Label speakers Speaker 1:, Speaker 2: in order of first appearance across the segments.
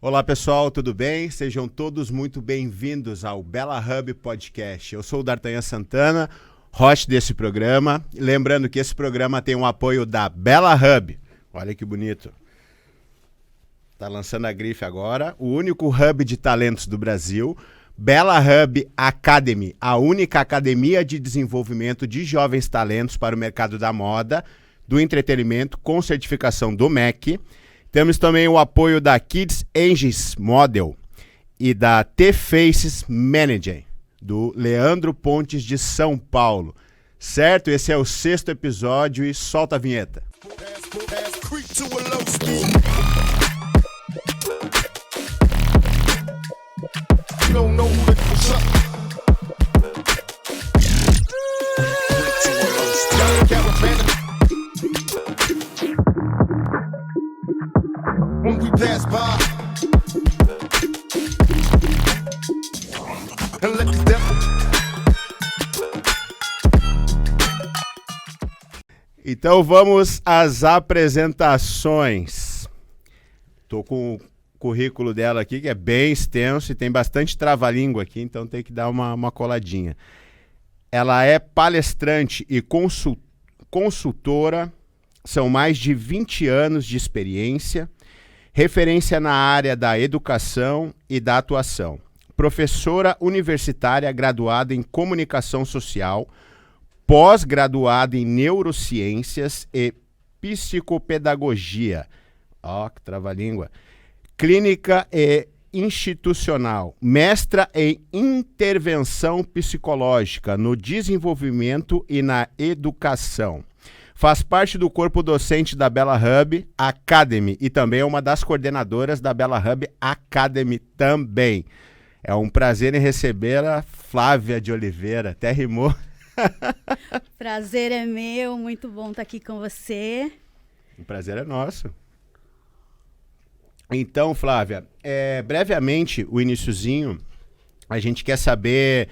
Speaker 1: Olá pessoal, tudo bem? Sejam todos muito bem-vindos ao Bela Hub Podcast. Eu sou o D'Artagnan Santana, host desse programa. Lembrando que esse programa tem um apoio da Bela Hub. Olha que bonito. Tá lançando a grife agora. O único hub de talentos do Brasil. Bela Hub Academy, a única academia de desenvolvimento de jovens talentos para o mercado da moda, do entretenimento, com certificação do MEC. Temos também o apoio da Kids Angels Model e da T-Faces Manager, do Leandro Pontes de São Paulo. Certo? Esse é o 6º episódio e solta a vinheta. When we pass by and let the devil. Então vamos às apresentações. Tô com o currículo dela aqui, que é bem extenso e tem bastante trava-língua aqui, então tem que dar uma coladinha. Ela é palestrante e consultora, são mais de 20 anos de experiência, referência na área da educação e da atuação. Professora universitária graduada em comunicação social, pós-graduada em neurociências e psicopedagogia. Ó, que trava-língua. Clínica e institucional. Mestra em intervenção psicológica no desenvolvimento e na educação. Faz parte do corpo docente da Bela Hub Academy e também é uma das coordenadoras da Bela Hub Academy também. É um prazer em recebê-la, Flávia de Oliveira. Até rimou.
Speaker 2: Prazer é meu, muito bom estar aqui com você.
Speaker 1: O prazer é nosso. Então, Flávia, brevemente, o iniciozinho, a gente quer saber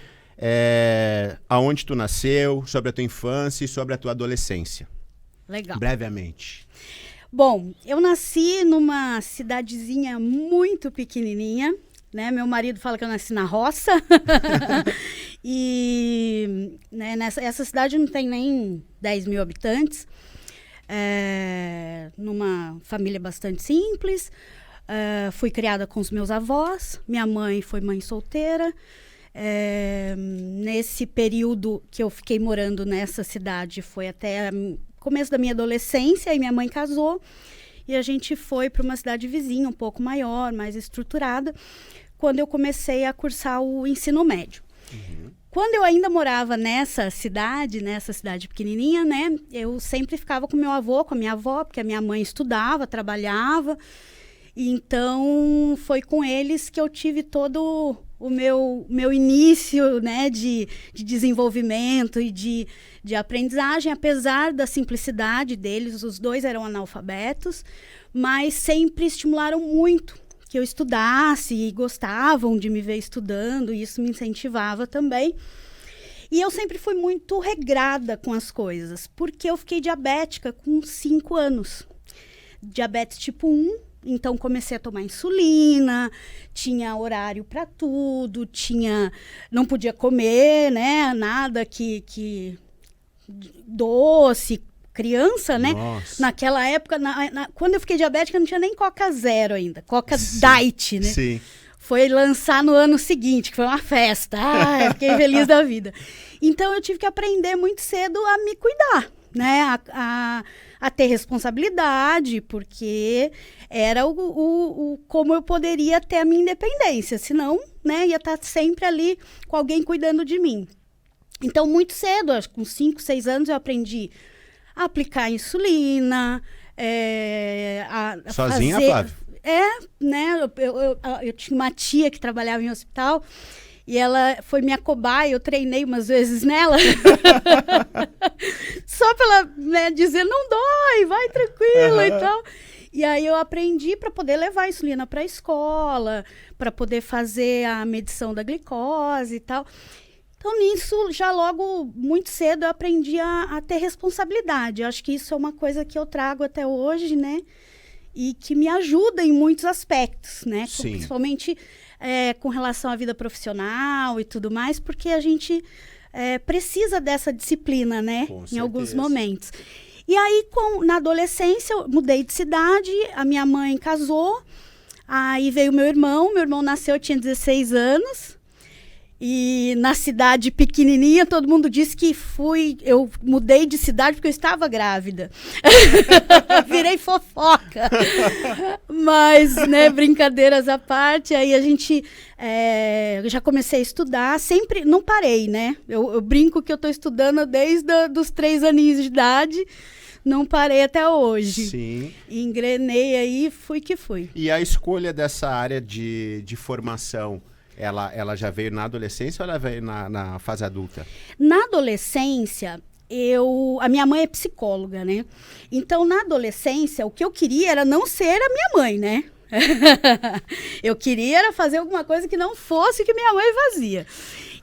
Speaker 1: aonde tu nasceu, sobre a tua infância e sobre a tua adolescência.
Speaker 2: Legal.
Speaker 1: Brevemente.
Speaker 2: Bom, eu nasci numa cidadezinha muito pequenininha, né? Meu marido fala que eu nasci na roça. E né, essa cidade não tem nem 10 mil habitantes. Numa família bastante simples. Fui criada com os meus avós. Minha mãe foi mãe solteira. Nesse período que eu fiquei morando nessa cidade foi até começo da minha adolescência, e minha mãe casou e a gente foi para uma cidade vizinha, um pouco maior, mais estruturada, quando eu comecei a cursar o ensino médio. Uhum. Quando eu ainda morava nessa cidade pequenininha, né, eu sempre ficava com meu avô, com a minha avó, porque a minha mãe estudava, trabalhava. Então, foi com eles que eu tive todo o meu início, né, de desenvolvimento e de aprendizagem, apesar da simplicidade deles. Os dois eram analfabetos, mas sempre estimularam muito que eu estudasse e gostavam de me ver estudando, e isso me incentivava também. E eu sempre fui muito regrada com as coisas, porque eu fiquei diabética com 5 anos. Diabetes tipo 1. Então, comecei a tomar insulina, tinha horário para tudo, não podia comer, né, nada que doce, criança, né? Nossa. Naquela época, quando eu fiquei diabética, não tinha nem Coca Zero ainda, Coca Diet, né? Sim. Foi lançar no ano seguinte, que foi uma festa. Eu fiquei feliz da vida. Então, eu tive que aprender muito cedo a me cuidar, né? A ter responsabilidade, porque era como eu poderia ter a minha independência, senão, né, ia estar sempre ali com alguém cuidando de mim. Então, muito cedo, acho que com 5, 6 anos, eu aprendi a aplicar insulina,
Speaker 1: sozinha,
Speaker 2: fazer...
Speaker 1: Flávia?
Speaker 2: Né, eu tinha uma tia que trabalhava em hospital, e ela foi minha cobaia, eu treinei umas vezes nela. Só para ela, né, dizer, não dói, vai tranquila e tal. E aí eu aprendi para poder levar a insulina para a escola, para poder fazer a medição da glicose e tal. Então, nisso, já logo, muito cedo, eu aprendi a ter responsabilidade. Eu acho que isso é uma coisa que eu trago até hoje, né? e que me ajuda em muitos aspectos, né?
Speaker 1: Sim.
Speaker 2: Principalmente com relação à vida profissional e tudo mais, porque a gente precisa dessa disciplina, né?
Speaker 1: Com
Speaker 2: em alguns
Speaker 1: certeza.
Speaker 2: momentos. E aí, na adolescência, eu mudei de cidade, a minha mãe casou, aí veio meu irmão nasceu, eu tinha 16 anos, e na cidade pequenininha, todo mundo disse que eu mudei de cidade porque eu estava grávida. Virei fofoca. Mas, né, brincadeiras à parte, aí a gente, eu já comecei a estudar, sempre, não parei, né? Eu brinco que eu estou estudando desde os 3 aninhos de idade, não parei até hoje.
Speaker 1: Sim.
Speaker 2: Engrenei aí, fui que fui.
Speaker 1: E a escolha dessa área de formação, ela já veio na adolescência ou ela veio na fase adulta?
Speaker 2: Na adolescência, a minha mãe é psicóloga, né? Então, na adolescência, o que eu queria era não ser a minha mãe, né? Eu queria era fazer alguma coisa que não fosse o que minha mãe fazia.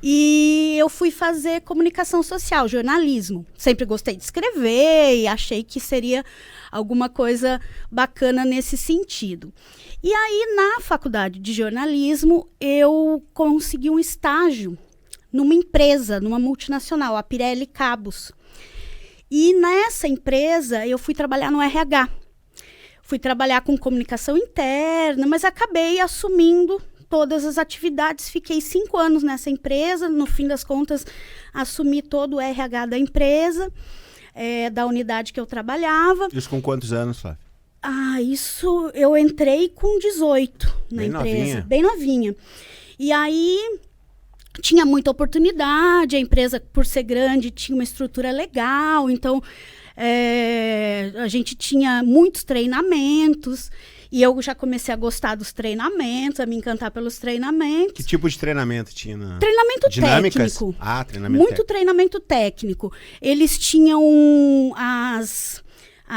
Speaker 2: E eu fui fazer comunicação social, jornalismo. Sempre gostei de escrever e achei que seria alguma coisa bacana nesse sentido. E aí, na faculdade de jornalismo, eu consegui um estágio numa empresa, numa multinacional, a Pirelli Cabos. E nessa empresa, eu fui trabalhar no RH. Fui trabalhar com comunicação interna, mas acabei assumindo todas as atividades. Fiquei 5 anos nessa empresa. No fim das contas, assumi todo o RH da empresa, da unidade que eu trabalhava.
Speaker 1: Isso com quantos anos, Flávia?
Speaker 2: Isso eu entrei com 18 na empresa.
Speaker 1: Novinha.
Speaker 2: Bem novinha. E aí tinha muita oportunidade, a empresa, por ser grande, tinha uma estrutura legal, então a gente tinha muitos treinamentos. E eu já comecei a gostar dos treinamentos, a me encantar pelos treinamentos.
Speaker 1: Que tipo de treinamento tinha?
Speaker 2: Treinamento
Speaker 1: Dinâmicas?
Speaker 2: técnico.
Speaker 1: Treinamento
Speaker 2: Muito
Speaker 1: técnico.
Speaker 2: treinamento técnico. Eles tinham as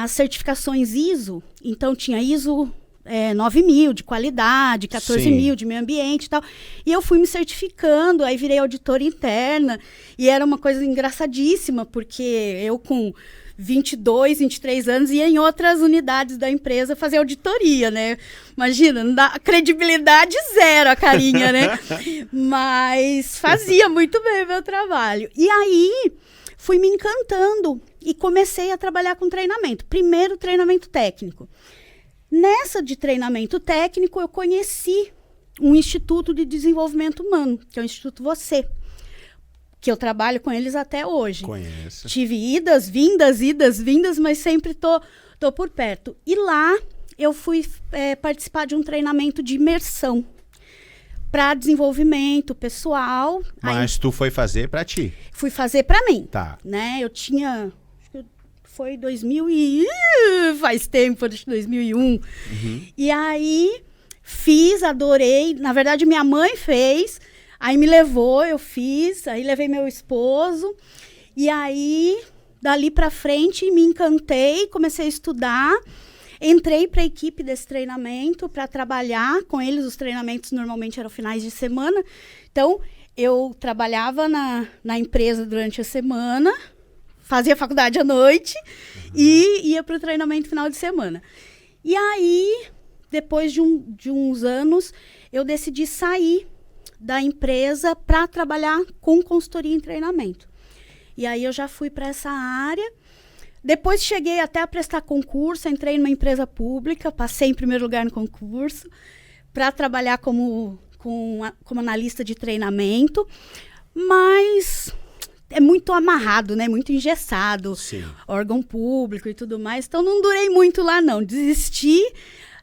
Speaker 2: certificações ISO, então tinha ISO 9.000 de qualidade, 14.000 de meio ambiente e tal. E eu fui me certificando, aí virei auditora interna. E era uma coisa engraçadíssima, porque eu com 22, 23 anos, ia em outras unidades da empresa fazer auditoria, né? Imagina, não dá credibilidade zero a carinha, né? Mas fazia muito bem o meu trabalho. E aí, fui me encantando e comecei a trabalhar com treinamento. Primeiro, treinamento técnico. Nessa de treinamento técnico, eu conheci um Instituto de Desenvolvimento Humano, que é o Instituto Você, que eu trabalho com eles até hoje.
Speaker 1: Conheço.
Speaker 2: Tive idas, vindas, mas sempre tô por perto. E lá eu fui participar de um treinamento de imersão para desenvolvimento pessoal.
Speaker 1: Mas tu foi fazer para ti?
Speaker 2: Fui fazer para mim.
Speaker 1: Tá.
Speaker 2: Né? Eu tinha... Foi 2000 e... faz tempo, acho que 2001. Uhum. E aí, fiz, adorei. Na verdade, minha mãe fez... Aí me levou, eu fiz, aí levei meu esposo, e aí, dali pra frente, me encantei, comecei a estudar, entrei para a equipe desse treinamento para trabalhar com eles. Os treinamentos normalmente eram finais de semana, então eu trabalhava na empresa durante a semana, fazia faculdade à noite e ia para o treinamento final de semana. E aí, depois de uns anos, eu decidi sair da empresa para trabalhar com consultoria em treinamento. E aí eu já fui para essa área. Depois cheguei até a prestar concurso, entrei numa empresa pública, passei em primeiro lugar no concurso, para trabalhar como analista de treinamento, mas é muito amarrado, né? Muito engessado,
Speaker 1: Sim.
Speaker 2: Órgão público e tudo mais. Então não durei muito lá não, desisti,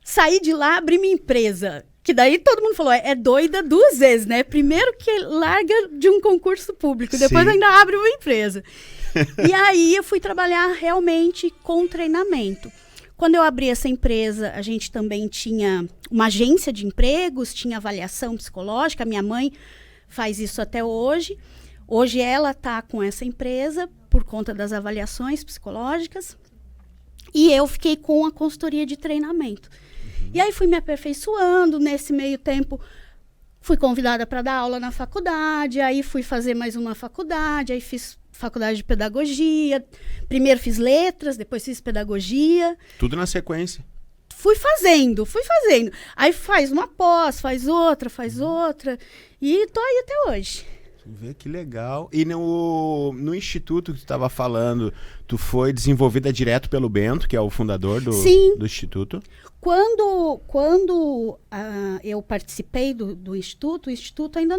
Speaker 2: saí de lá, abri minha empresa. Que daí todo mundo falou, é doida 2 vezes, né? Primeiro que larga de um concurso público, depois
Speaker 1: Sim.
Speaker 2: ainda abre uma empresa. E aí eu fui trabalhar realmente com treinamento. Quando eu abri essa empresa, a gente também tinha uma agência de empregos, tinha avaliação psicológica. A minha mãe faz isso até hoje. Hoje ela está com essa empresa por conta das avaliações psicológicas. E eu fiquei com a consultoria de treinamento. E aí fui me aperfeiçoando. Nesse meio tempo, fui convidada para dar aula na faculdade. Aí fui fazer mais uma faculdade. Aí fiz faculdade de pedagogia. Primeiro fiz letras, depois fiz pedagogia.
Speaker 1: Tudo na sequência.
Speaker 2: fui fazendo. Aí faz uma pós, faz outra. E tô aí até hoje.
Speaker 1: Vê que legal. E no instituto que tu estava falando, tu foi desenvolvida direto pelo Bento, que é o fundador do instituto?
Speaker 2: Quando eu participei do instituto, o instituto ainda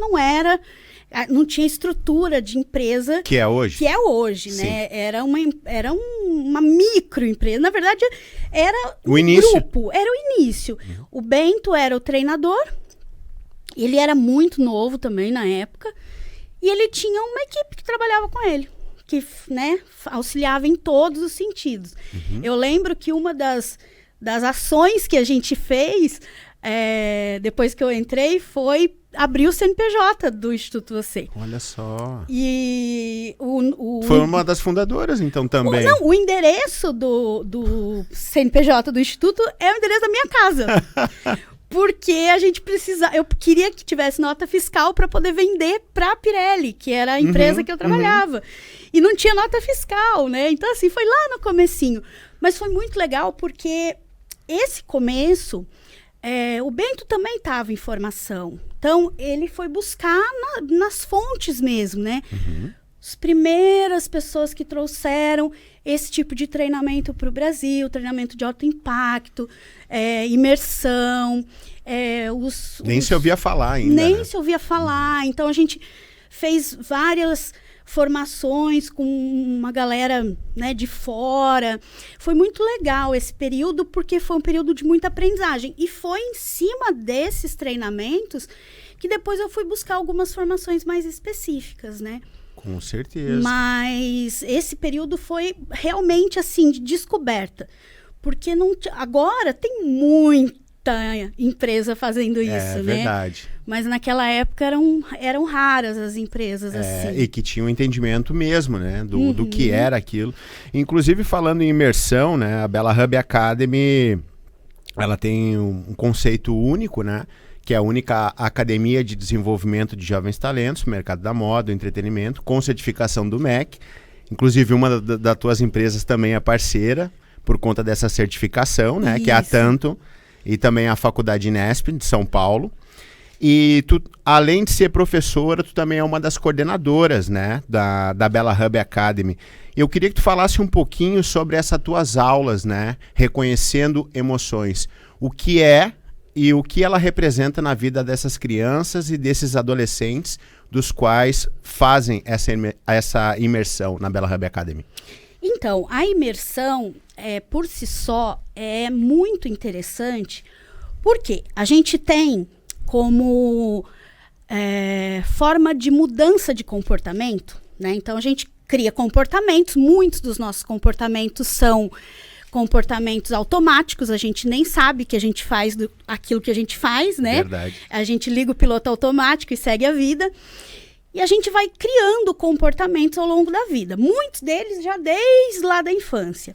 Speaker 2: não tinha estrutura de empresa.
Speaker 1: Que é hoje?
Speaker 2: Que é hoje, né? Era uma microempresa. Na verdade, era
Speaker 1: o início.
Speaker 2: Grupo. Era o início. O Bento era o treinador. Ele era muito novo também na época. E ele tinha uma equipe que trabalhava com ele, que, né, auxiliava em todos os sentidos. Eu lembro que uma das ações que a gente fez, depois que eu entrei, foi abrir o CNPJ do Instituto Você.
Speaker 1: Olha só.
Speaker 2: E
Speaker 1: foi uma das fundadoras, então, também.
Speaker 2: O endereço do CNPJ do Instituto é o endereço da minha casa. Porque a gente eu queria que tivesse nota fiscal para poder vender para a Pirelli, que era a empresa que eu trabalhava. E não tinha nota fiscal, né? Então, assim, foi lá no comecinho. Mas foi muito legal porque esse começo, o Bento também estava em formação. Então, ele foi buscar nas fontes mesmo, né? As primeiras pessoas que trouxeram esse tipo de treinamento para o Brasil, treinamento de alto impacto, imersão.
Speaker 1: Nem se ouvia falar ainda.
Speaker 2: Nem se ouvia falar. Então, a gente fez várias formações com uma galera, né, de fora. Foi muito legal esse período, porque foi um período de muita aprendizagem. E foi em cima desses treinamentos que depois eu fui buscar algumas formações mais específicas, né?
Speaker 1: Com certeza.
Speaker 2: Mas esse período foi realmente, assim, de descoberta. Porque agora tem muita empresa fazendo isso, né?
Speaker 1: É verdade.
Speaker 2: Mas naquela época eram raras as empresas assim.
Speaker 1: E que tinham um entendimento mesmo, né? Do que era aquilo. Inclusive, falando em imersão, né? A Bella Hub Academy, ela tem um conceito único, né? Que é a única academia de desenvolvimento de jovens talentos, mercado da moda, do entretenimento, com certificação do MEC. Inclusive, uma das tuas empresas também é parceira, por conta dessa certificação, né?
Speaker 2: Isso.
Speaker 1: Que é a Tanto, e também a Faculdade Inesp, de São Paulo. E tu, além de ser professora, tu também é uma das coordenadoras, né? Da Bella Hub Academy. Eu queria que tu falasse um pouquinho sobre essas tuas aulas, né? Reconhecendo emoções. O que é e o que ela representa na vida dessas crianças e desses adolescentes dos quais fazem essa imersão na Bella Hub Academy?
Speaker 2: Então, a imersão, por si só, é muito interessante, porque a gente tem como forma de mudança de comportamento, né? Então, a gente cria comportamentos, muitos dos nossos comportamentos são comportamentos automáticos, a gente nem sabe que a gente faz aquilo que a gente faz, né?
Speaker 1: Verdade.
Speaker 2: A gente liga o piloto automático e segue a vida. E a gente vai criando comportamentos ao longo da vida. Muitos deles já desde lá da infância.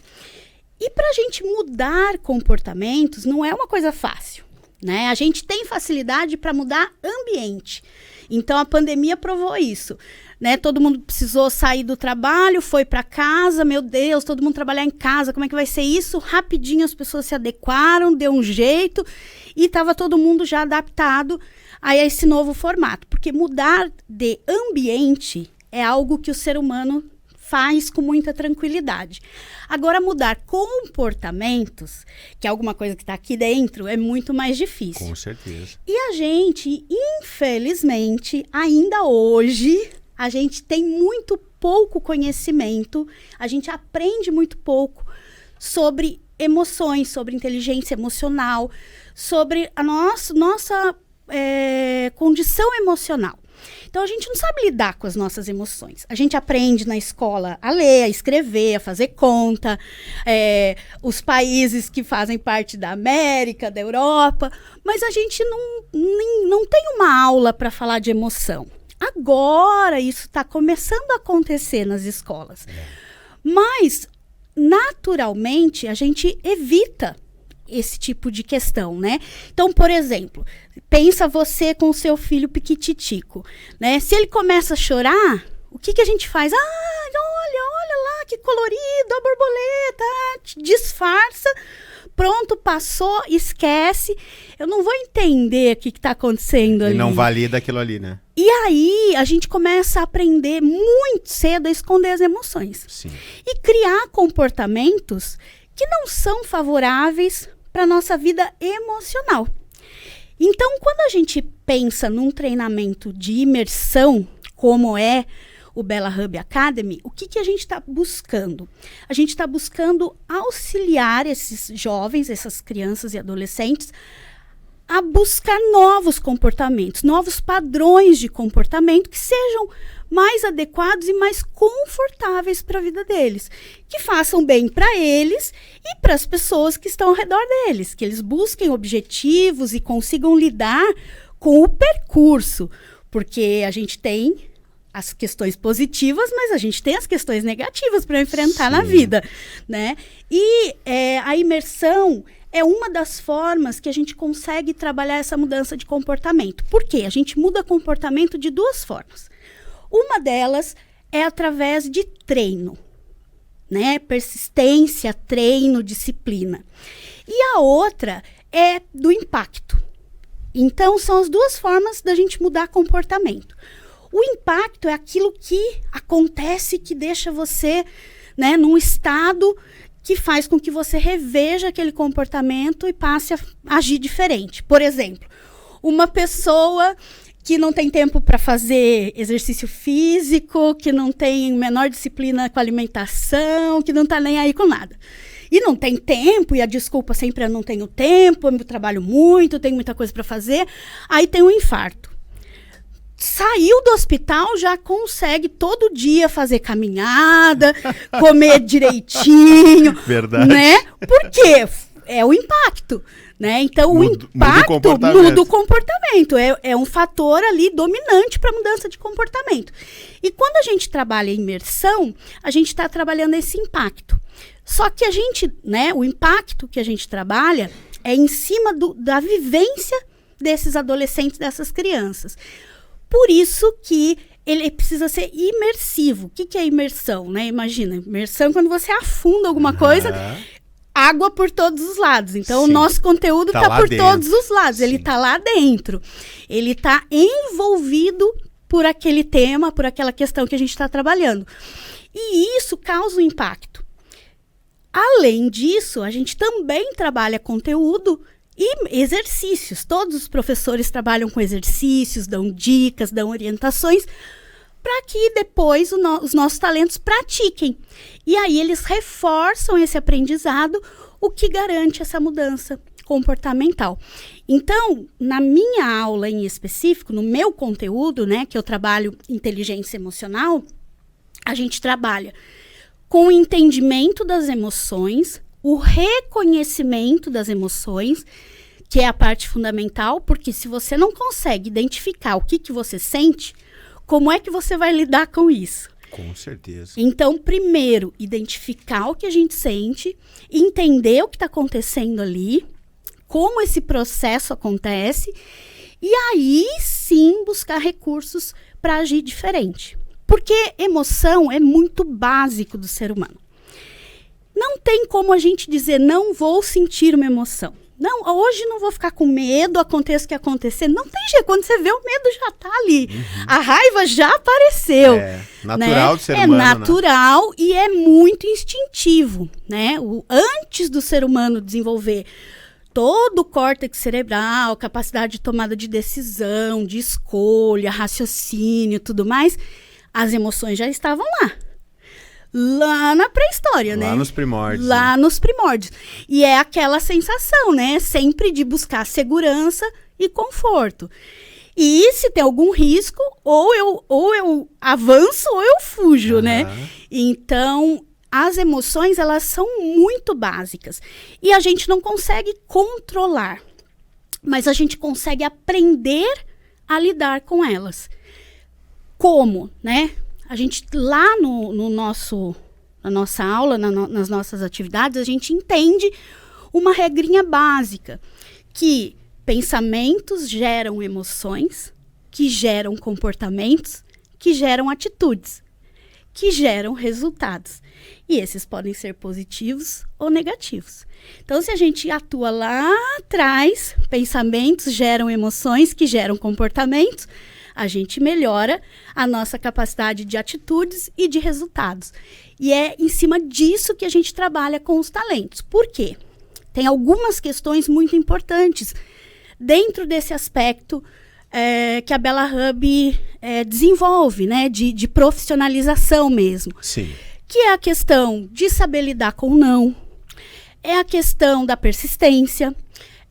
Speaker 2: E para a gente mudar comportamentos não é uma coisa fácil, né? A gente tem facilidade para mudar ambiente. Então, a pandemia provou isso, né? Todo mundo precisou sair do trabalho, foi para casa, meu Deus, todo mundo trabalhar em casa, como é que vai ser isso? Rapidinho as pessoas se adequaram, deu um jeito e estava todo mundo já adaptado a esse novo formato. Porque mudar de ambiente é algo que o ser humano faz com muita tranquilidade. Agora, mudar comportamentos, que é alguma coisa que está aqui dentro, é muito mais difícil.
Speaker 1: Com certeza.
Speaker 2: E a gente, infelizmente, ainda hoje, a gente tem muito pouco conhecimento, a gente aprende muito pouco sobre emoções, sobre inteligência emocional, sobre a nossa condição emocional. Então, a gente não sabe lidar com as nossas emoções. A gente aprende na escola a ler, a escrever, a fazer conta. Os países que fazem parte da América, da Europa. Mas a gente não tem uma aula para falar de emoção. Agora, isso está começando a acontecer nas escolas. Mas, naturalmente, a gente evita esse tipo de questão, né? Então, por exemplo, pensa você com o seu filho piquititico, né? Se ele começa a chorar, o que a gente faz? Olha lá, que colorido, a borboleta, disfarça pronto, passou, esquece. Eu não vou entender o que está acontecendo ali.
Speaker 1: E não valida aquilo ali, né?
Speaker 2: E aí, a gente começa a aprender muito cedo a esconder as emoções.
Speaker 1: Sim.
Speaker 2: E criar comportamentos que não são favoráveis para a nossa vida emocional. Então, quando a gente pensa num treinamento de imersão, como é o Bella Hub Academy, o que a gente está buscando? A gente está buscando auxiliar esses jovens, essas crianças e adolescentes, a buscar novos comportamentos, novos padrões de comportamento que sejam mais adequados e mais confortáveis para a vida deles, que façam bem para eles e para as pessoas que estão ao redor deles, que eles busquem objetivos e consigam lidar com o percurso, porque a gente tem as questões positivas, mas a gente tem as questões negativas para enfrentar na vida, né? E a imersão é uma das formas que a gente consegue trabalhar essa mudança de comportamento. Por quê? A gente muda comportamento de duas formas. Uma delas é através de treino, né? Persistência, treino, disciplina. E a outra é do impacto. Então, são as duas formas da gente mudar comportamento. O impacto é aquilo que acontece, que deixa você, né, num estado que faz com que você reveja aquele comportamento e passe a agir diferente. Por exemplo, uma pessoa que não tem tempo para fazer exercício físico, que não tem menor disciplina com a alimentação, que não está nem aí com nada. E não tem tempo, e a desculpa sempre é não tenho tempo, eu trabalho muito, tenho muita coisa para fazer, aí tem um infarto. Saiu do hospital, já consegue todo dia fazer caminhada, comer direitinho.
Speaker 1: Verdade.
Speaker 2: Né? Por quê? É o impacto. Né? Então, o impacto muda o comportamento. É um fator ali dominante para a mudança de comportamento. E quando a gente trabalha em imersão, a gente está trabalhando esse impacto. Só que a gente, né, o impacto que a gente trabalha é em cima da vivência desses adolescentes, dessas crianças. Por isso que ele precisa ser imersivo. O que é imersão? Né? Imagina, imersão é quando você afunda alguma coisa, água por todos os lados. Então, o nosso conteúdo está por todos os lados. Sim. Ele está lá dentro. Ele está envolvido por aquele tema, por aquela questão que a gente está trabalhando. E isso causa um impacto. Além disso, a gente também trabalha conteúdo e exercícios. Todos os professores trabalham com exercícios, dão dicas, dão orientações, para que depois os nossos talentos pratiquem. E aí eles reforçam esse aprendizado, o que garante essa mudança comportamental. Então, na minha aula em específico, no meu conteúdo, né, que eu trabalho inteligência emocional, a gente trabalha com o entendimento das emoções, o reconhecimento das emoções, que é a parte fundamental, porque se você não consegue identificar o que você sente, como é que você vai lidar com isso?
Speaker 1: Com certeza.
Speaker 2: Então, primeiro, identificar o que a gente sente, entender o que está acontecendo ali, como esse processo acontece, e aí sim buscar recursos para agir diferente. Porque emoção é muito básico do ser humano. Não tem como a gente dizer, não vou sentir uma emoção. Não, hoje não vou ficar com medo, aconteça o que acontecer. Não tem jeito, quando você vê o medo já está ali. Uhum. A raiva já apareceu. É
Speaker 1: natural, né? Do ser humano.
Speaker 2: É natural, né? E é muito instintivo. Né? Antes do ser humano desenvolver todo o córtex cerebral, capacidade de tomada de decisão, de escolha, raciocínio, tudo mais, as emoções já estavam lá na pré-história, né?
Speaker 1: Lá nos primórdios.
Speaker 2: Lá nos primórdios. E é aquela sensação, né? Sempre de buscar segurança e conforto. E se tem algum risco, ou eu avanço ou eu fujo, né? Então, as emoções, elas são muito básicas. E a gente não consegue controlar. Mas a gente consegue aprender a lidar com elas. Como, né? A gente, lá na nossa aula, nas nossas atividades, a gente entende uma regrinha básica, que pensamentos geram emoções, que geram comportamentos, que geram atitudes, que geram resultados. E esses podem ser positivos ou negativos. Então, se a gente atua lá atrás, pensamentos geram emoções que geram comportamentos, a gente melhora a nossa capacidade de atitudes e de resultados. E é em cima disso que a gente trabalha com os talentos. Por quê? Tem algumas questões muito importantes dentro desse aspecto que a Bella Hub desenvolve, né? De profissionalização mesmo.
Speaker 1: Sim.
Speaker 2: Que é a questão de saber lidar com o não, é a questão da persistência,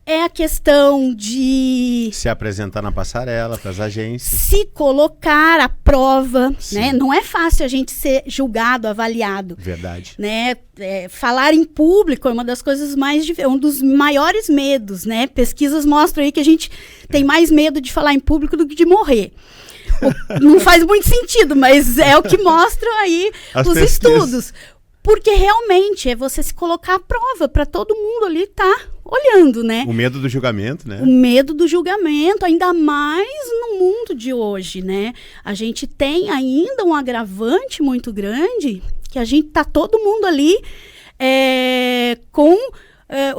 Speaker 2: é a questão de
Speaker 1: se apresentar na passarela para as agências,
Speaker 2: se colocar à prova,
Speaker 1: Sim.
Speaker 2: né? Não é fácil a gente ser julgado, avaliado.
Speaker 1: Verdade.
Speaker 2: Né? Falar em público é uma das coisas um dos maiores medos, né? Pesquisas mostram aí que a gente tem mais medo de falar em público do que de morrer. Não faz muito sentido, mas é o que mostram aí os estudos. Porque realmente é você se colocar à prova para todo mundo ali estar olhando, né?
Speaker 1: O medo do julgamento, né?
Speaker 2: O medo do julgamento, ainda mais no mundo de hoje, né? A gente tem ainda um agravante muito grande, que a gente tá todo mundo ali com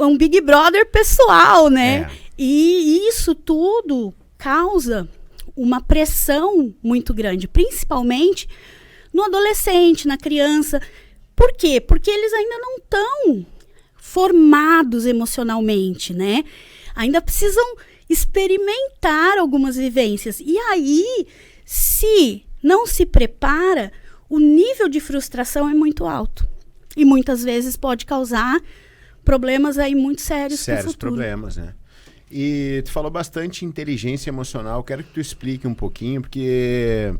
Speaker 2: um Big Brother pessoal, né? E isso tudo causa uma pressão muito grande, principalmente no adolescente, na criança. Por quê? Porque eles ainda não estão formados emocionalmente, né? Ainda precisam experimentar algumas vivências. E aí, se não se prepara, o nível de frustração é muito alto. E muitas vezes pode causar problemas aí muito sérios para o futuro. Sérios
Speaker 1: problemas, né? E tu falou bastante inteligência emocional. Quero que tu explique um pouquinho, porque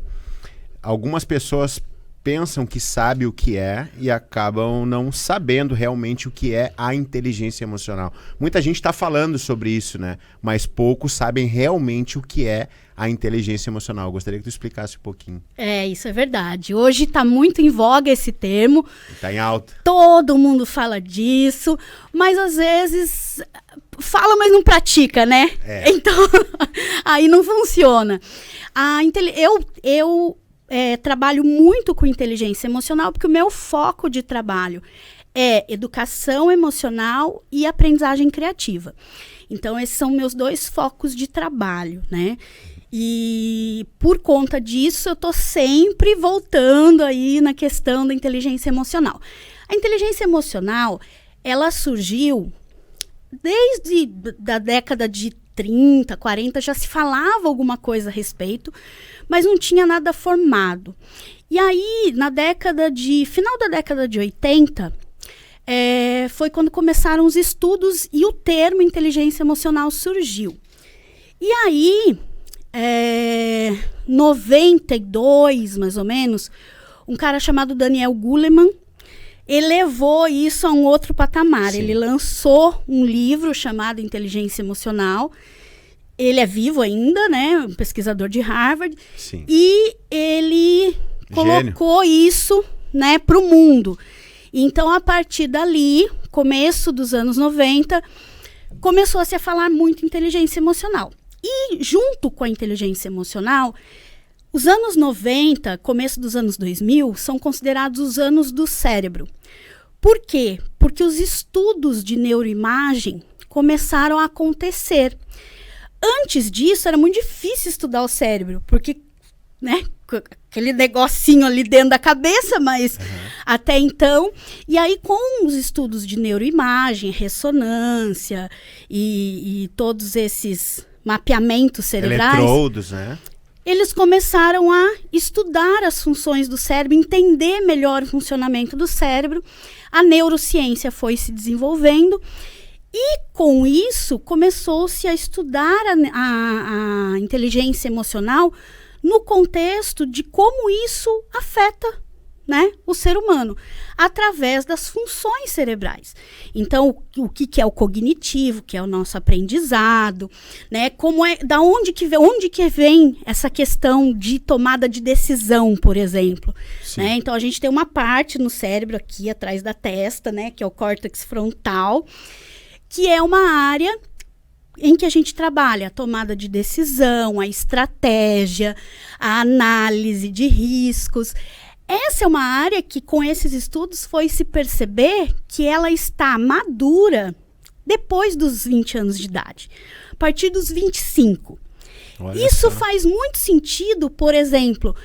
Speaker 1: algumas pessoas pensam que sabem o que é e acabam não sabendo realmente o que é a inteligência emocional. Muita gente está falando sobre isso, né? Mas poucos sabem realmente o que é a inteligência emocional. Eu gostaria que tu explicasse um pouquinho.
Speaker 2: Isso é verdade. Hoje está muito em voga esse termo.
Speaker 1: Está em alta. Todo
Speaker 2: mundo fala disso, mas às vezes fala, mas não pratica, né? Então, aí não funciona. Eu trabalho muito com inteligência emocional, porque o meu foco de trabalho é educação emocional e aprendizagem criativa. Então, esses são meus 2 focos de trabalho, né? E por conta disso, eu estou sempre voltando aí na questão da inteligência emocional. A inteligência emocional, ela surgiu desde da década de 30, 40, já se falava alguma coisa a respeito, mas não tinha nada formado. E aí, final da década de 80, foi quando começaram os estudos e o termo inteligência emocional surgiu. E aí, 92, mais ou menos, um cara chamado Daniel Goleman elevou isso a um outro patamar. Sim. Ele lançou um livro chamado Inteligência Emocional. Ele é vivo ainda, né? Um pesquisador de Harvard.
Speaker 1: Sim.
Speaker 2: E ele colocou isso, né, para o mundo. Então, a partir dali, começo dos anos 90, começou a se falar muito inteligência emocional. E junto com a inteligência emocional, os anos 90, começo dos anos 2000, são considerados os anos do cérebro. Por quê? Porque os estudos de neuroimagem começaram a acontecer. Antes disso, era muito difícil estudar o cérebro, porque, né, aquele negocinho ali dentro da cabeça, mas até então... E aí, com os estudos de neuroimagem, ressonância e todos esses mapeamentos cerebrais...
Speaker 1: Eletrodos, né?
Speaker 2: Eles começaram a estudar as funções do cérebro, entender melhor o funcionamento do cérebro. A neurociência foi se desenvolvendo e, com isso, começou-se a estudar a inteligência emocional no contexto de como isso afeta, né, o ser humano, através das funções cerebrais. Então, o que é o cognitivo, que é o nosso aprendizado, né, onde que vem essa questão de tomada de decisão, por exemplo. Né? Então, a gente tem uma parte no cérebro aqui atrás da testa, né, que é o córtex frontal, que é uma área em que a gente trabalha a tomada de decisão, a estratégia, a análise de riscos. essa é uma área que, com esses estudos, foi se perceber que ela está madura depois dos 20 anos de idade, a partir dos 25.
Speaker 1: Olha
Speaker 2: Isso
Speaker 1: só.
Speaker 2: faz muito sentido, por exemplo,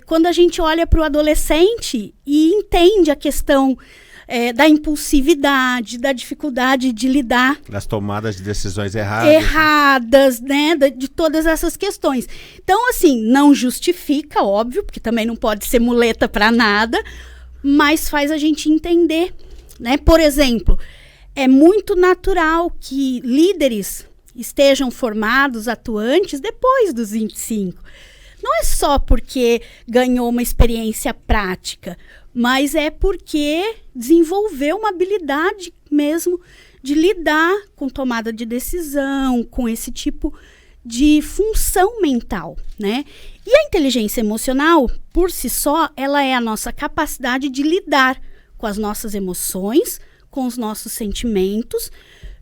Speaker 2: quando a gente olha para o adolescente e entende a questão da impulsividade, da dificuldade de lidar
Speaker 1: Das tomadas de decisões erradas.
Speaker 2: né, de todas essas questões. Então, assim, não justifica, óbvio, porque também não pode ser muleta para nada, mas faz a gente entender, né? Por exemplo, é muito natural que líderes estejam formados, atuantes, depois dos 25. Não é só porque ganhou uma experiência prática, mas é porque desenvolveu uma habilidade mesmo de lidar com tomada de decisão, com esse tipo de função mental, né? E a inteligência emocional, por si só, ela é a nossa capacidade de lidar com as nossas emoções, com os nossos sentimentos,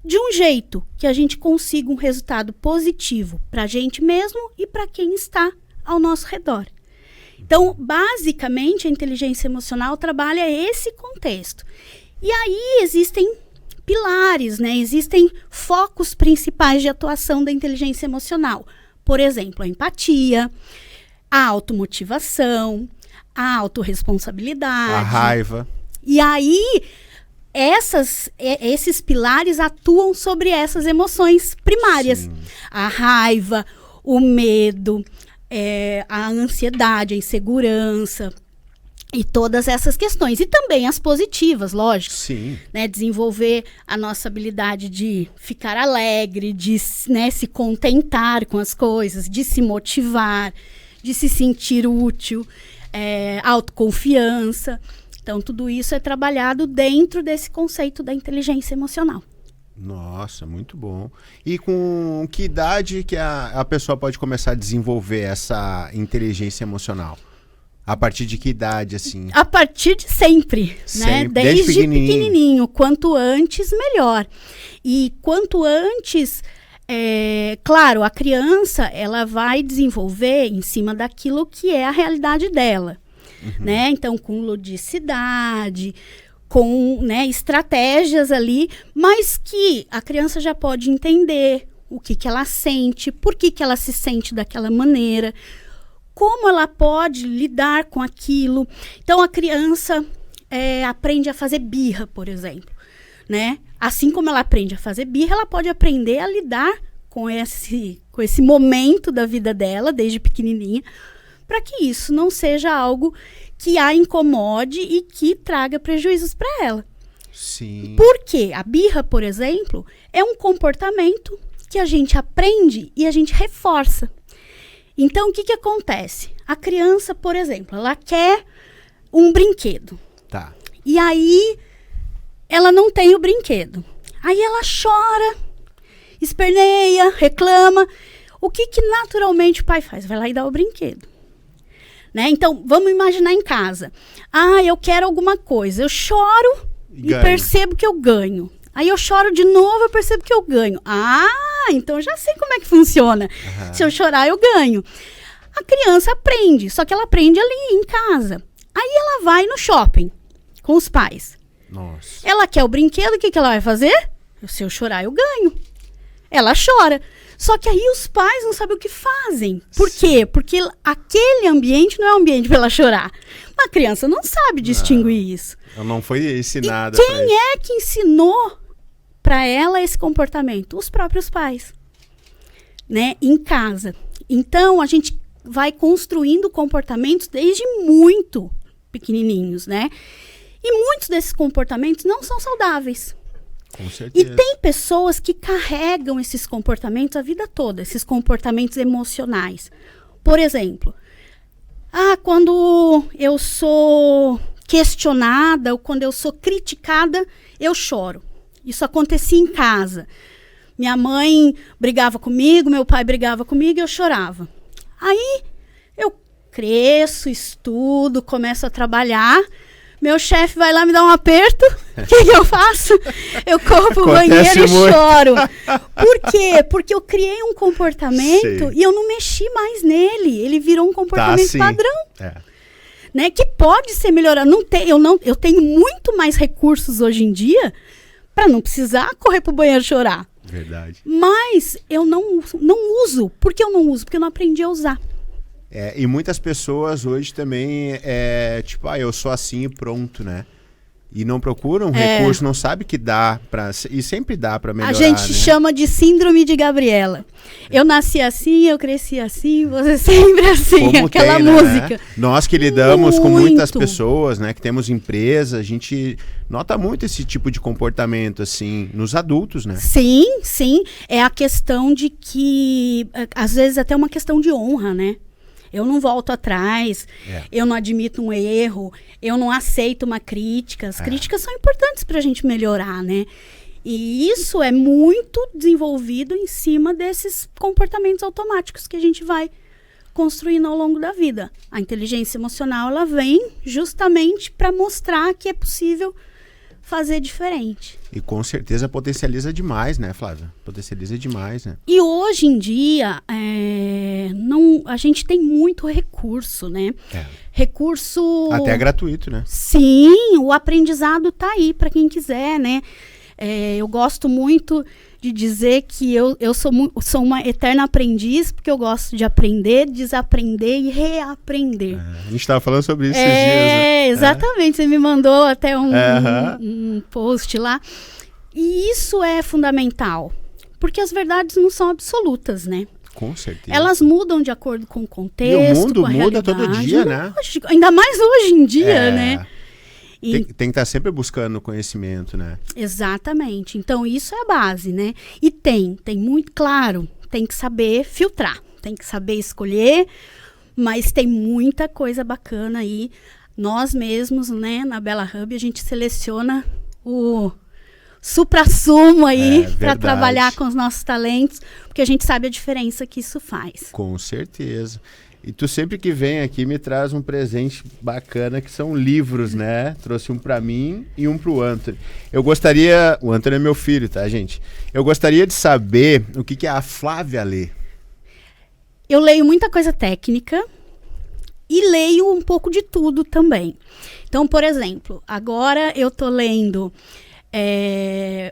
Speaker 2: de um jeito que a gente consiga um resultado positivo para a gente mesmo e para quem está ao nosso redor. Então, basicamente, a inteligência emocional trabalha esse contexto. E aí existem pilares, né? Existem focos principais de atuação da inteligência emocional. Por exemplo, a empatia, a automotivação, a autorresponsabilidade.
Speaker 1: A raiva.
Speaker 2: E aí, esses pilares atuam sobre essas emoções primárias.
Speaker 1: Sim.
Speaker 2: A raiva, o medo, a ansiedade, a insegurança e todas essas questões. E também as positivas, lógico.
Speaker 1: Sim.
Speaker 2: Né, desenvolver a nossa habilidade de ficar alegre, de, né, se contentar com as coisas, de se motivar, de se sentir útil, autoconfiança. Então, tudo isso é trabalhado dentro desse conceito da inteligência emocional.
Speaker 1: Nossa, muito bom. E com que idade que a pessoa pode começar a desenvolver essa inteligência emocional? A partir de que idade, assim?
Speaker 2: A partir de sempre, né? Desde pequenininho. Quanto antes, melhor. E quanto antes, claro, a criança, ela vai desenvolver em cima daquilo que é a realidade dela. Uhum. Né? Então, com ludicidade, com, né, estratégias ali, mas que a criança já pode entender o que ela sente, por que ela se sente daquela maneira, como ela pode lidar com aquilo. Então, a criança aprende a fazer birra, por exemplo, né? Assim como ela aprende a fazer birra, ela pode aprender a lidar com esse momento da vida dela, desde pequenininha, para que isso não seja algo que a incomode e que traga prejuízos para ela.
Speaker 1: Sim.
Speaker 2: Porque a birra, por exemplo, é um comportamento que a gente aprende e a gente reforça. Então, o que acontece? A criança, por exemplo, ela quer um brinquedo.
Speaker 1: Tá.
Speaker 2: E aí, ela não tem o brinquedo. Aí ela chora, esperneia, reclama. O que naturalmente o pai faz? Vai lá e dá o brinquedo. Né? Então, vamos imaginar em casa. Eu quero alguma coisa. Eu choro e percebo que eu ganho. Aí eu choro de novo, eu percebo que eu ganho. Então eu já sei como é que funciona. Uhum. Se eu chorar, eu ganho. A criança aprende, só que ela aprende ali em casa. Aí ela vai no shopping com os pais.
Speaker 1: Nossa.
Speaker 2: Ela quer o brinquedo, o que ela vai fazer? Se eu chorar, eu ganho. Ela chora. Só que aí os pais não sabem o que fazem. Por quê? Porque aquele ambiente não é um ambiente para ela chorar. A criança não sabe distinguir isso.
Speaker 1: Não foi ensinada.
Speaker 2: E quem é que ensinou para ela esse comportamento? Os próprios pais, né? Em casa. Então, a gente vai construindo comportamentos desde muito pequenininhos, né? E muitos desses comportamentos não são saudáveis.
Speaker 1: Com certeza.
Speaker 2: E tem pessoas que carregam esses comportamentos a vida toda, esses comportamentos emocionais. Por exemplo, quando eu sou questionada ou quando eu sou criticada, eu choro. Isso acontecia em casa. Minha mãe brigava comigo, meu pai brigava comigo e eu chorava. Aí eu cresço, estudo, começo a trabalhar. Meu chefe vai lá me dar um aperto. O que eu faço? Eu corro pro banheiro e choro. Por quê? Porque eu criei um comportamento e eu não mexi mais nele. Ele virou um comportamento padrão. né? Que pode ser melhorado. Eu tenho muito mais recursos hoje em dia para não precisar correr pro banheiro chorar.
Speaker 1: Verdade.
Speaker 2: Mas eu não uso. Por que eu não uso? Porque eu não aprendi a usar.
Speaker 1: E muitas pessoas hoje também, tipo, eu sou assim e pronto, né? E não procuram recurso, não sabe que dá pra... E sempre dá pra melhorar,
Speaker 2: a gente
Speaker 1: né?
Speaker 2: chama de síndrome de Gabriela. Eu nasci assim, eu cresci assim, você sempre assim.
Speaker 1: Como
Speaker 2: aquela
Speaker 1: tem,
Speaker 2: música.
Speaker 1: Né? Nós que lidamos com muitas
Speaker 2: Muito.
Speaker 1: pessoas, né? Que temos empresa, a gente nota muito esse tipo de comportamento, assim, nos adultos, né?
Speaker 2: Sim, sim. É a questão de que... Às vezes até uma questão de honra, né? Eu não volto atrás, eu não admito um erro, eu não aceito uma crítica. As críticas são importantes para a gente melhorar, né? E isso é muito desenvolvido em cima desses comportamentos automáticos que a gente vai construindo ao longo da vida. A inteligência emocional, ela vem justamente para mostrar que é possível fazer diferente.
Speaker 1: E com certeza potencializa demais, né, Flávia? Potencializa demais, né?
Speaker 2: E hoje em dia, a gente tem muito recurso, né? Recurso...
Speaker 1: Até gratuito, né?
Speaker 2: Sim, o aprendizado está aí para quem quiser, né? Eu gosto muito de dizer que eu sou uma eterna aprendiz, porque eu gosto de aprender, desaprender e reaprender.
Speaker 1: A gente estava falando sobre isso esses dias, né?
Speaker 2: Exatamente. Você me mandou até um post lá. E isso é fundamental, porque as verdades não são absolutas, né?
Speaker 1: Com certeza.
Speaker 2: Elas mudam de acordo com o contexto,
Speaker 1: e o mundo
Speaker 2: com a
Speaker 1: muda
Speaker 2: realidade.
Speaker 1: todo dia, né?
Speaker 2: Ainda mais hoje em dia, né?
Speaker 1: Tem que estar sempre buscando conhecimento, né?
Speaker 2: Exatamente. Então, isso é a base, né? E tem muito claro, tem que saber filtrar, tem que saber escolher, mas tem muita coisa bacana aí. Nós mesmos, né, na Bella Hub, a gente seleciona o supra-sumo aí para trabalhar com os nossos talentos, porque a gente sabe a diferença que isso faz.
Speaker 1: Com certeza. E tu sempre que vem aqui me traz um presente bacana, que são livros, né? Trouxe um pra mim e um pro Anthony. O Anthony é meu filho, tá, gente? Eu gostaria de saber o que a Flávia lê.
Speaker 2: Eu leio muita coisa técnica e leio um pouco de tudo também. Então, por exemplo, agora eu tô lendo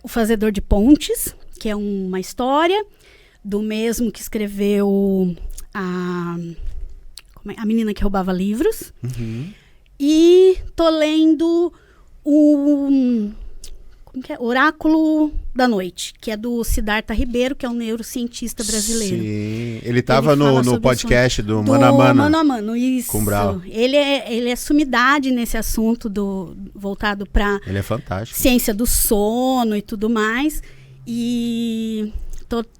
Speaker 2: O Fazedor de Pontes, que é uma história do mesmo que escreveu a menina que roubava livros. E tô lendo Oráculo da Noite, que é do Siddhartha Ribeiro, que é um neurocientista brasileiro.
Speaker 1: Sim, ele estava no podcast do Mano a Mano.
Speaker 2: Mano a Mano, isso.
Speaker 1: Com o Brau.
Speaker 2: Ele é sumidade nesse assunto voltado para...
Speaker 1: Ele é fantástico.
Speaker 2: Ciência do sono e tudo mais. E...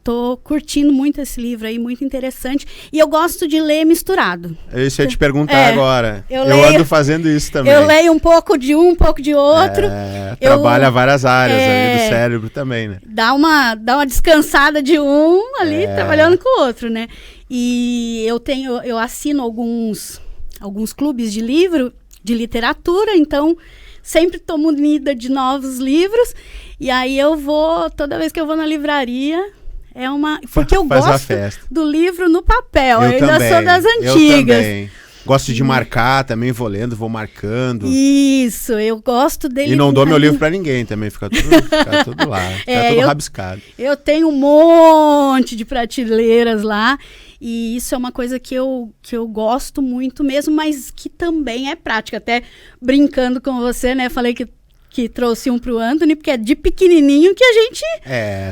Speaker 2: Tô curtindo muito esse livro aí, muito interessante. E eu gosto de ler misturado.
Speaker 1: Isso eu ia te perguntar agora. Eu ando fazendo isso também.
Speaker 2: Eu leio um pouco de um pouco de outro.
Speaker 1: Trabalha várias áreas ali do cérebro também, né?
Speaker 2: Dá uma descansada de um ali, trabalhando com o outro, né? E eu assino alguns clubes de livro, de literatura, então sempre estou munida de novos livros. E aí toda vez que eu vou na livraria... Porque eu gosto do livro no papel. Eu ainda sou das antigas.
Speaker 1: Eu também. Gosto de marcar, também vou lendo, vou marcando.
Speaker 2: Isso, eu gosto dele.
Speaker 1: E não dou meu livro pra ninguém também, fica tudo lá, fica tudo rabiscado.
Speaker 2: Eu tenho um monte de prateleiras lá, e isso é uma coisa que eu gosto muito mesmo, mas que também é prática. Até brincando com você, né, falei que trouxe um pro Anthony, porque é de pequenininho que a gente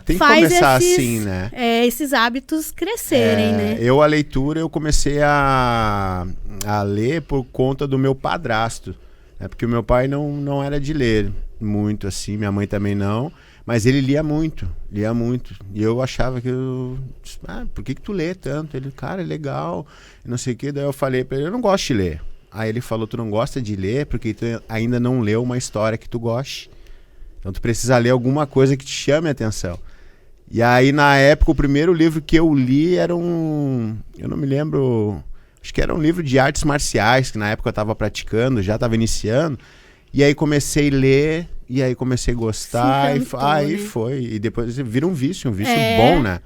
Speaker 1: tem que começar assim, né?
Speaker 2: Esses hábitos crescerem, né?
Speaker 1: A leitura, eu comecei a ler por conta do meu padrasto, né? Porque o meu pai não era de ler muito assim, minha mãe também não, mas ele lia muito. E eu achava que por que tu lê tanto? Ele, cara, é legal, não sei o que. Daí eu falei pra ele, eu não gosto de ler. Aí ele falou, tu não gosta de ler porque tu ainda não leu uma história que tu goste. Então tu precisa ler alguma coisa que te chame a atenção. E aí na época o primeiro livro que eu li era eu não me lembro, acho que era um livro de artes marciais, que na época eu estava praticando, já estava iniciando. E aí comecei a ler, e aí comecei a gostar, aí foi. E depois vira um vício bom, né?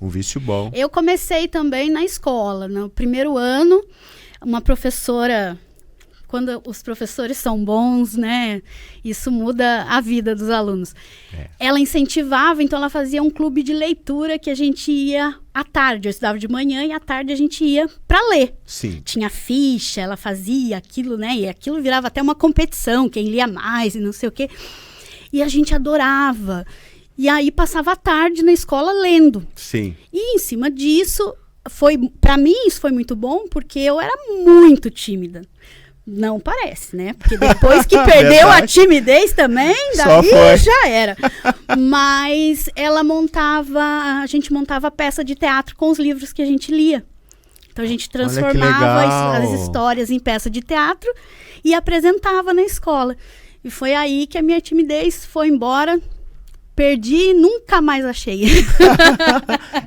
Speaker 1: Um vício bom.
Speaker 2: Eu comecei também na escola, no primeiro ano. Uma professora quando os professores são bons, né? Isso muda a vida dos alunos. Ela incentivava, então ela fazia um clube de leitura que a gente ia à tarde. Eu estudava de manhã e à tarde a gente ia para ler.
Speaker 1: Sim.
Speaker 2: Tinha ficha, ela fazia aquilo, né? E aquilo virava até uma competição, quem lia mais e não sei o quê. E a gente adorava. E aí passava a tarde na escola lendo.
Speaker 1: Sim.
Speaker 2: E em cima disso, para mim isso foi muito bom, porque eu era muito tímida. Não parece, né? Porque depois que perdeu a timidez também, daí já era. Mas a gente montava peça de teatro com os livros que a gente lia. Então a gente transformava as histórias em peça de teatro e apresentava na escola. E foi aí que a minha timidez foi embora. Perdi e nunca mais achei.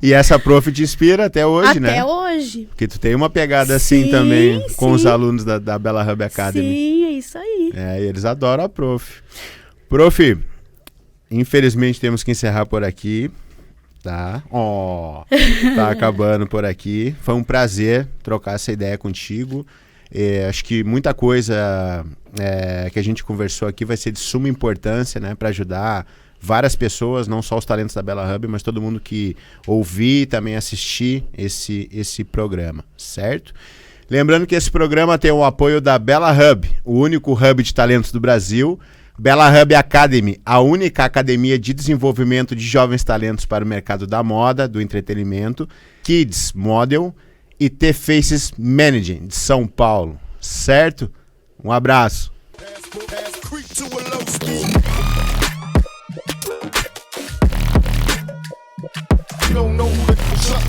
Speaker 1: E essa prof te inspira até hoje, né?
Speaker 2: Até hoje.
Speaker 1: Porque tu tem uma pegada assim também com os alunos da Bella Hub Academy.
Speaker 2: Sim, é isso aí.
Speaker 1: E eles adoram a prof. Prof, infelizmente temos que encerrar por aqui, tá? Tá acabando por aqui. Foi um prazer trocar essa ideia contigo. Acho que muita coisa que a gente conversou aqui vai ser de suma importância, né, para ajudar várias pessoas, não só os talentos da Bella Hub, mas todo mundo que ouvir e também assistir esse programa, certo? Lembrando que esse programa tem o apoio da Bella Hub, o único hub de talentos do Brasil, Bella Hub Academy, a única academia de desenvolvimento de jovens talentos para o mercado da moda, do entretenimento, Kids Model e T-Faces Managing, de São Paulo, certo? Um abraço. You don't know who to push up.